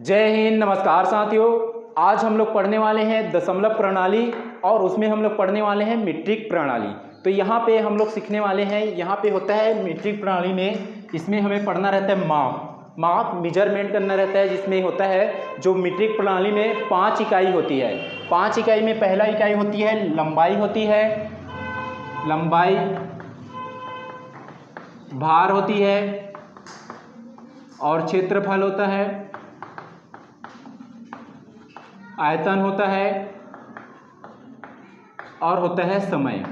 जय हिंद, नमस्कार साथियों। आज हम लोग पढ़ने वाले हैं दशमलव प्रणाली और उसमें हम लोग पढ़ने वाले हैं मीट्रिक प्रणाली। तो यहाँ पे हम लोग सीखने वाले हैं, यहाँ पे होता है मीट्रिक प्रणाली में, इसमें हमें पढ़ना रहता है माप मेजरमेंट करना रहता है, जिसमें होता है जो मीट्रिक प्रणाली में 5 इकाई होती है। 5 इकाई में पहला इकाई होती है लंबाई होती है, लंबाई, भार होती है और क्षेत्रफल होता है, आयतन होता है और होता है समय।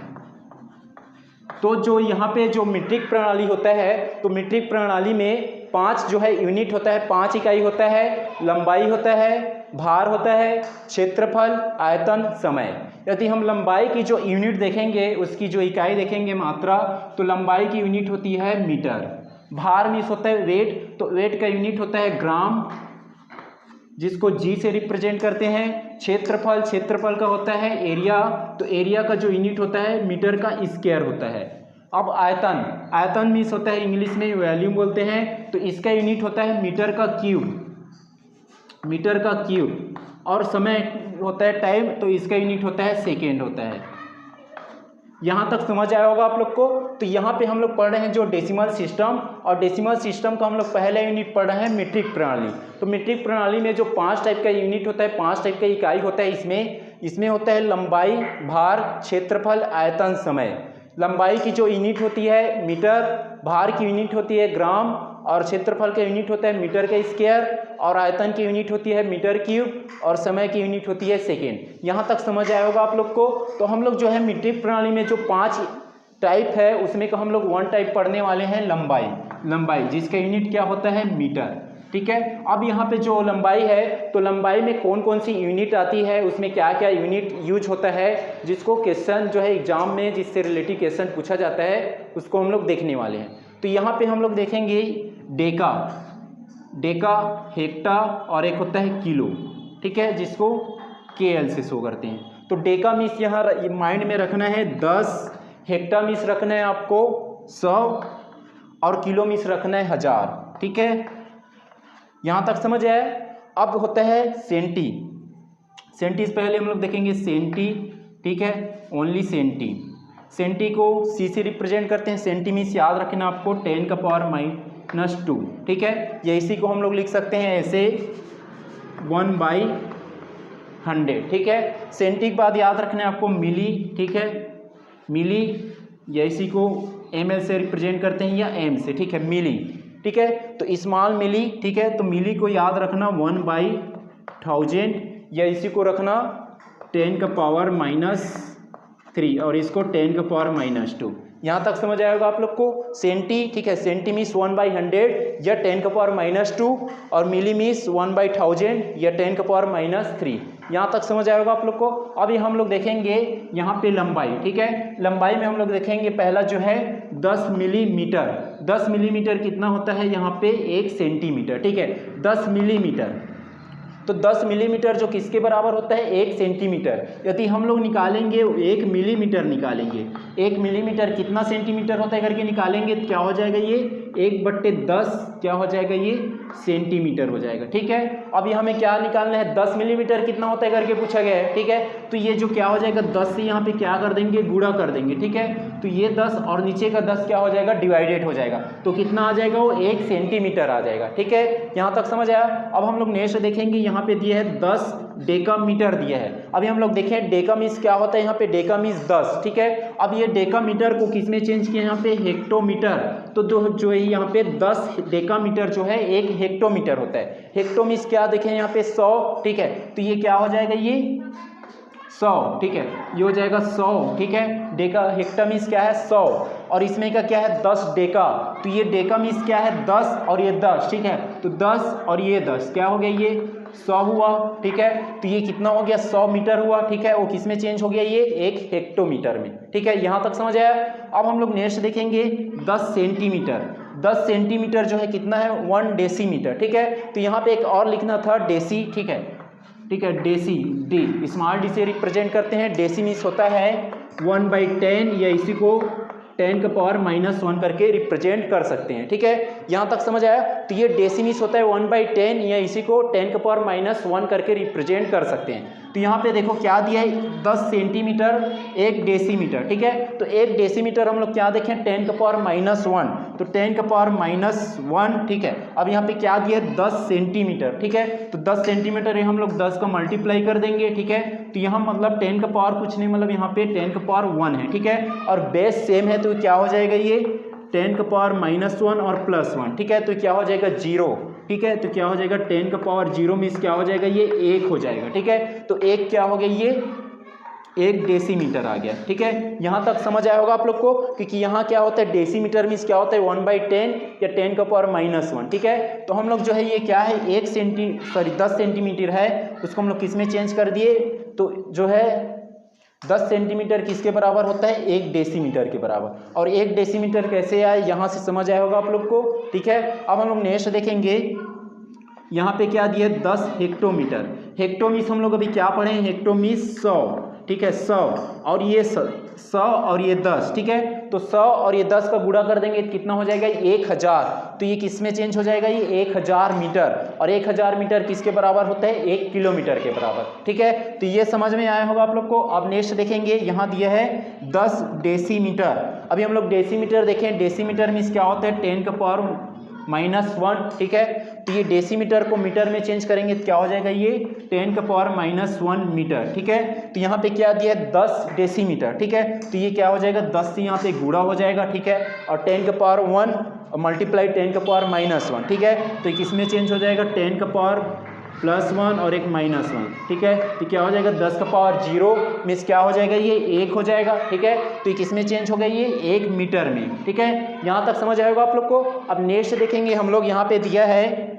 तो जो यहाँ पे जो मीट्रिक प्रणाली होता है, तो मीट्रिक प्रणाली में 5 जो है यूनिट होता है, 5 इकाई होता है, लंबाई होता है, भार होता है, क्षेत्रफल, आयतन, समय। यदि हम लंबाई की जो यूनिट देखेंगे, उसकी जो इकाई देखेंगे मात्रा, तो लंबाई की यूनिट होती है मीटर। भार मीन्स होता है वेट, तो वेट का यूनिट होता है ग्राम, जिसको जी से रिप्रेजेंट करते हैं। क्षेत्रफल का होता है एरिया, तो एरिया का जो यूनिट होता है मीटर का स्क्वायर होता है। अब आयतन मीन्स होता है इंग्लिश में वॉल्यूम बोलते हैं, तो इसका यूनिट होता है मीटर का क्यूब। और समय होता है टाइम, तो इसका यूनिट होता है सेकेंड होता है। यहाँ तक समझ आया होगा आप लोग को। तो यहाँ पे हम लोग पढ़ रहे हैं जो डेसिमल सिस्टम, और डेसिमल सिस्टम का हम लोग पहला यूनिट पढ़ रहे हैं मीट्रिक प्रणाली। तो मीट्रिक प्रणाली में जो 5 टाइप का यूनिट होता है, 5 टाइप का इकाई होता है, इसमें होता है लंबाई, भार, क्षेत्रफल, आयतन, समय। लंबाई की जो यूनिट होती है मीटर, भार की यूनिट होती है ग्राम, और क्षेत्रफल का यूनिट होता है मीटर का स्क्वायर, और आयतन की यूनिट होती है मीटर क्यूब, और समय की यूनिट होती है सेकेंड। यहाँ तक समझ आया होगा आप लोग को। तो हम लोग जो है मीट्रिक प्रणाली में जो 5 टाइप है, उसमें का हम लोग 1 टाइप पढ़ने वाले हैं लंबाई, जिसका यूनिट क्या होता है मीटर। ठीक है। अब यहाँ पे जो लंबाई है, तो लंबाई में कौन कौन सी यूनिट आती है, उसमें क्या क्या यूनिट यूज होता है, जिसको क्वेश्चन जो है एग्जाम में जिससे रिलेटेड क्वेश्चन पूछा जाता है, उसको हम लोग देखने वाले हैं। तो यहाँ पे हम लोग देखेंगे डेका, हेक्टा और एक होता है किलो। ठीक है, जिसको KL से शो करते हैं। तो डेका मीन्स यहाँ माइंड में रखना है 10, हेक्टा मीन्स रखना है आपको 100, और किलो मीन्स रखना है 1000। ठीक है, यहाँ तक समझ आया। अब होता है सेंटी से पहले हम लोग देखेंगे सेंटी। ठीक है, ओनली सेंटी को C से रिप्रेजेंट करते हैं। सेंटी मीन्स याद रखना आपको 10⁻²। ठीक है, या इसी को हम लोग लिख सकते हैं ऐसे 1/100। ठीक है, सेंटी के बाद याद रखना है आपको मिली। ठीक है, मिली, या इसी को ml से रिप्रेजेंट करते हैं या m से। ठीक है, मिली। ठीक है, तो स्मॉल मिली। ठीक है, तो मिली को याद रखना 1/1000, या इसी को रखना 10⁻³ और इसको 10⁻²। यहाँ तक समझ आएगा आप लोग को। सेंटी, ठीक है, सेंटी मीन्स 1/100 या 10⁻², और मिली मीन्स 1/1000 या 10⁻³ यहाँ तक समझ आएगा आप लोग को। अभी हम लोग देखेंगे यहाँ पे लंबाई। ठीक है, लंबाई में हम लोग देखेंगे पहला जो है 10 मिलीमीटर। 10 मिलीमीटर कितना होता है यहाँ पे 1 सेंटीमीटर। ठीक है, 10 मिलीमीटर, तो 10 मिलीमीटर जो किसके बराबर होता है 1 सेंटीमीटर। यदि हम लोग निकालेंगे 1 मिलीमीटर निकालेंगे, 1 मिलीमीटर कितना सेंटीमीटर होता है करके निकालेंगे, तो क्या हो जाएगा ये 1/10 क्या हो जाएगा ये सेंटीमीटर हो जाएगा। ठीक है, अब ये हमें क्या निकालना है 10 मिलीमीटर कितना होता है करके पूछा गया है। ठीक है, तो ये जो क्या हो जाएगा 10 से यहाँ पे क्या कर देंगे गुणा कर देंगे। ठीक है, तो ये 10 और नीचे का 10 क्या हो जाएगा डिवाइडेड हो जाएगा, तो कितना आ जाएगा वो 1 सेंटीमीटर आ जाएगा। ठीक है, यहाँ तक समझ आया। अब हम लोग नेक्स्ट देखेंगे, यहाँ पे दिया है 10 डेकामीटर दिया है। अभी हम लोग देखें डेका मीन्स क्या होता है, यहाँ पे डेका मीन्स 10। ठीक है, अब ये डेकामीटर को किस में चेंज किया यहाँ पे हेक्टोमीटर। तो जो है यहाँ पे 10 डेकामीटर जो है 1 हेक्टोमीटर होता है। हेक्टो मीन्स क्या देखें यहाँ पे 100। ठीक है, तो ये क्या हो जाएगा ये 100। ठीक है, ये हो जाएगा 100। ठीक है, डेका, हेक्टा मीन्स क्या है 100, और इसमें का क्या है 10 डेका, तो ये डेका मीन्स क्या है 10 और ये 10। ठीक है, तो 10 और ये 10 क्या हो गया ये 100 हुआ। ठीक है, तो ये कितना हो गया 100 मीटर हुआ। ठीक है, वो किस में चेंज हो गया ये 1 हेक्टोमीटर में। ठीक है, यहाँ तक समझ आया। अब हम लोग नेक्स्ट देखेंगे 10 सेंटीमीटर। 10 सेंटीमीटर जो है कितना है 1 डेसीमीटर। ठीक है, तो यहाँ पे एक और लिखना था डेसी। ठीक है, डेसी, डी स्मॉल डी से रिप्रेजेंट करते हैं। डेसी मीन्स होता है 1/10, या इसी को 10⁻⁻1 करके रिप्रेजेंट कर सकते हैं। ठीक है, यहाँ तक समझ आया। तो ये डेसिमिस होता है 1/10 या इसी को 10⁻⁻1 करके रिप्रेजेंट कर सकते हैं। तो यहाँ पे देखो क्या दिया है 10 सेंटीमीटर 1 डेसीमीटर, ठीक है। तो 1 डेसीमीटर हम लोग क्या देखें 10⁻⁻1, तो 10⁻⁻1, ठीक है। अब यहाँ पे क्या दिया है 10 सेंटीमीटर, ठीक है। तो 10 सेंटीमीटर हम लोग 10 का मल्टीप्लाई कर देंगे, ठीक है। तो यहाँ मतलब 10 का पावर कुछ नहीं, मतलब यहाँ पे 10⁻1 है, ठीक है। और बेस सेम है तो क्या हो जाएगा ये 10⁻⁻1 और +1, ठीक है। तो क्या हो जाएगा 0, ठीक है। तो क्या हो जाएगा 10 का पावर 0 मीन्स क्या हो जाएगा ये 1 हो जाएगा, ठीक है। तो 1 क्या हो गया ये 1 डेसीमीटर आ गया, ठीक है। यहाँ तक समझ आया होगा आप लोग को, क्योंकि यहाँ क्या होता है डेसीमीटर मीन्स क्या होता है 1/10 या 10⁻⁻1, ठीक है। तो हम लोग जो है ये क्या है 10 सेंटीमीटर है, उसको हम लोग किस में चेंज कर दिए, तो जो है 10 सेंटीमीटर किसके बराबर होता है 1 डेसीमीटर के बराबर। और 1 डेसीमीटर कैसे आए यहाँ से समझ आया होगा आप लोग को, ठीक है। अब हम लोग नेक्स्ट देखेंगे, यहाँ पे क्या दिया 10 हेक्टोमीटर। हेक्टोमीस हम लोग अभी क्या पढ़े हैं, हेक्टोमीस 100, ठीक है 100, और ये 100 और ये 10, ठीक है। तो 100 और ये 10 का गुणा कर देंगे तो कितना हो जाएगा 1000। तो ये किस में चेंज हो जाएगा ये 1000 मीटर, और 1000 मीटर किसके बराबर होता है 1 किलोमीटर के बराबर, ठीक है। तो ये समझ में आया होगा आप लोग को। अब नेक्स्ट देखेंगे, यहाँ दिया है 10 डेसीमीटर। अभी हम लोग डेसीमीटर देखें, डेसीमीटर मीन्स क्या होता है 10⁻⁻1, ठीक है। तो ये डेसीमीटर को मीटर में चेंज करेंगे तो क्या हो जाएगा ये 10⁻⁻1 मीटर, ठीक है। तो यहाँ पे क्या दिया है 10 डेसीमीटर, ठीक है। तो ये क्या हो जाएगा 10 से यहाँ पे गुणा हो जाएगा, ठीक है। और 10⁻1 मल्टीप्लाई 10⁻⁻1, ठीक है। तो किस में चेंज हो जाएगा 10⁻+1 और एक -1, ठीक है। तो क्या हो जाएगा 10 का पावर 0 मीन्स क्या हो जाएगा ये 1 हो जाएगा, ठीक है। तो ये किस में चेंज हो गया ये 1 मीटर में, ठीक है। यहाँ तक समझ आएगा आप लोग को। अब नेक्स्ट देखेंगे हम लोग, यहाँ पे दिया है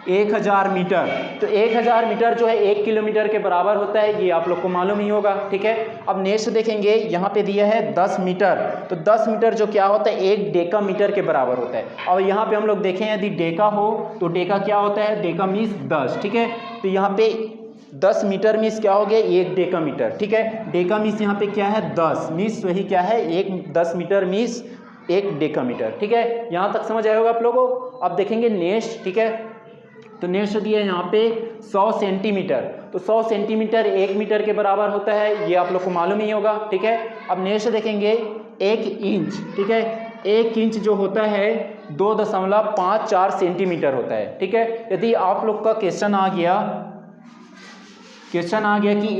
1000 मीटर। तो 1000 मीटर जो है 1 किलोमीटर के बराबर होता है, ये आप लोग को मालूम ही होगा, ठीक है। अब नेक्स्ट देखेंगे, यहाँ पे दिया है 10 मीटर। तो 10 मीटर जो क्या होता है 1 डेका मीटर के बराबर होता है। और यहाँ पे हम लोग देखें यदि डेका हो तो डेका क्या होता है, डेका मीन्स 10, ठीक है। तो यहाँ पे 10 मीटर मीन्स क्या हो गया 1 डेका मीटर, ठीक है। डेका मीन्स यहाँ पे क्या है 10 मीन्स वही क्या है 10 मीटर मीन्स 1 डेका मीटर, ठीक है। यहाँ तक समझ आया होगा आप लोगों को। अब देखेंगे नेक्स्ट, ठीक है। तो नेक्स्ट दिया है यहाँ पे 100 सेंटीमीटर। तो 100 सेंटीमीटर 1 मीटर के बराबर होता है, ये आप लोग को मालूम ही होगा, ठीक है। अब नेक्स्ट देखेंगे 1 इंच, ठीक है। 1 इंच जो होता है 2.54 सेंटीमीटर होता है, ठीक है। यदि आप लोग का क्वेश्चन आ गया कि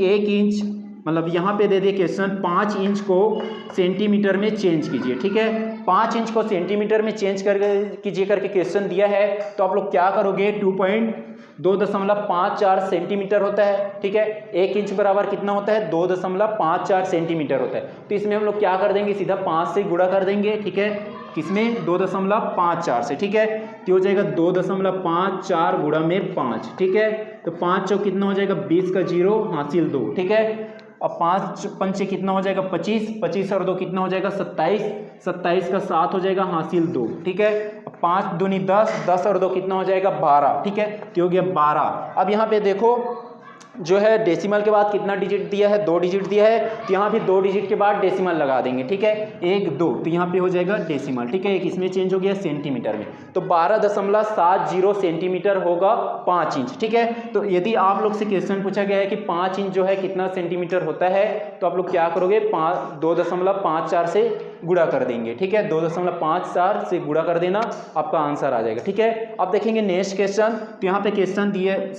1 इंच मतलब यहाँ पे दे दे क्वेश्चन 5 इंच को सेंटीमीटर में चेंज कीजिए, ठीक है। 5 इंच को सेंटीमीटर में चेंज कीजिए करके क्वेश्चन दिया है, तो आप लोग क्या करोगे 2.54 सेंटीमीटर होता है, ठीक है। 1 इंच बराबर कितना होता है 2.54 सेंटीमीटर होता है। तो इसमें हम लोग क्या कर देंगे सीधा 5 से गुणा कर देंगे, ठीक है। किसमें 2.54 से, ठीक है। तो हो जाएगा 2.54 गुणा में 5, ठीक है। तो 5 चौक कितना हो जाएगा 20 का 0 हासिल 2, ठीक है। अब 5 पंचे कितना हो जाएगा 25, 25 और 2 कितना हो जाएगा 27, 27 का 7 हो जाएगा हासिल 2, ठीक है। अब 5 दूनी 10, 10 और 2 कितना हो जाएगा 12, ठीक है। तो हो गया 12। अब यहाँ पे देखो जो है डेसिमल के बाद कितना डिजिट दिया है 2 डिजिट दिया है, तो यहाँ भी 2 डिजिट के बाद डेसिमल लगा देंगे, ठीक है। 1 2, तो यहाँ पे हो जाएगा डेसिमल, ठीक है। एक इसमें चेंज हो गया सेंटीमीटर में, तो 12.70 सेंटीमीटर होगा 5 इंच, ठीक है। तो यदि आप लोग से क्वेश्चन पूछा गया है कि 5 इंच जो है कितना सेंटीमीटर होता है, तो आप लोग क्या करोगे 2.54 से गुणा कर देंगे, ठीक है। 2.54 से गुणा कर देना, आपका आंसर आ जाएगा, ठीक है। अब देखेंगे नेक्स्ट क्वेश्चन। तो यहाँ पे क्वेश्चन दिए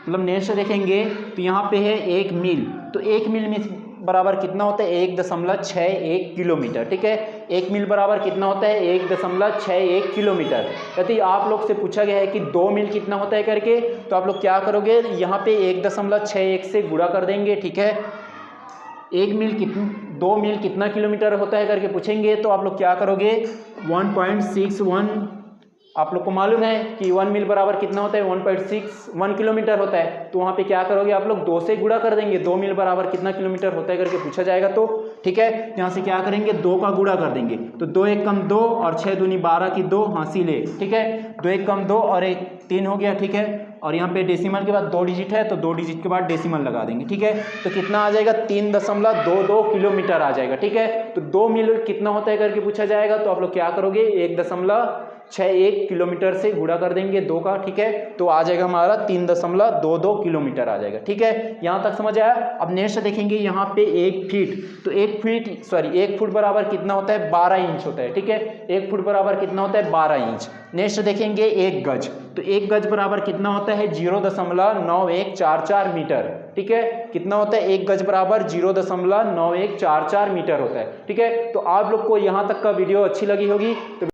मतलब नेक्स्ट देखेंगे, तो यहाँ पे है 1 मील। तो 1 मील में बराबर कितना होता है 1.61 किलोमीटर, ठीक है। 1 मील बराबर कितना होता है 1.61 किलोमीटर। यदि आप लोग से पूछा गया है कि 2 मील कितना होता है करके, तो आप लोग क्या करोगे यहाँ पे 1.61 से गुणा कर देंगे, ठीक है। 2 मील कितना किलोमीटर होता है करके पूछेंगे, तो आप लोग क्या करोगे 1.61, आप लोग को मालूम है कि 1 मील बराबर कितना होता है 1.61 किलोमीटर होता है। तो वहाँ पे क्या करोगे आप लोग 2 से गुणा कर देंगे, 2 मील बराबर कितना किलोमीटर होता है करके पूछा जाएगा, तो ठीक है। यहाँ से क्या करेंगे 2 का गुणा कर देंगे, तो 2 1 कम 2 और 6 दूनी 12 की 2 हासिल 1, ठीक है। 2 1 कम 2 और 1 3 हो गया, ठीक है। और यहाँ पे डेसिमल के बाद 2 डिजिट है, तो 2 डिजिट के बाद डेसिमल लगा देंगे, ठीक है। तो कितना आ जाएगा 3.22 किलोमीटर आ जाएगा, ठीक है। तो 2 मील कितना होता है करके पूछा जाएगा, तो आप लोग क्या करोगे 61 किलोमीटर से गुणा कर देंगे 2 का, ठीक है, तो आ जाएगा हमारा 3.22 किलोमीटर आ जाएगा, ठीक है, यहाँ तक समझ आया। अब नेक्स्ट देखेंगे यहाँ पे 1 फीट, तो 1 फुट बराबर कितना होता है, 12 इंच होता है, ठीक है, 1 फुट बराबर कितना होता है, 12 इंच। नेक्स्ट देखेंगे 1 गज, तो 1 गज बराबर कितना होता है, 0.9144 मीटर, ठीक है, कितना होता है 1 गज बराबर 0.9144 मीटर होता है, ठीक है। तो आप लोग को यहाँ तक का वीडियो अच्छी लगी होगी तो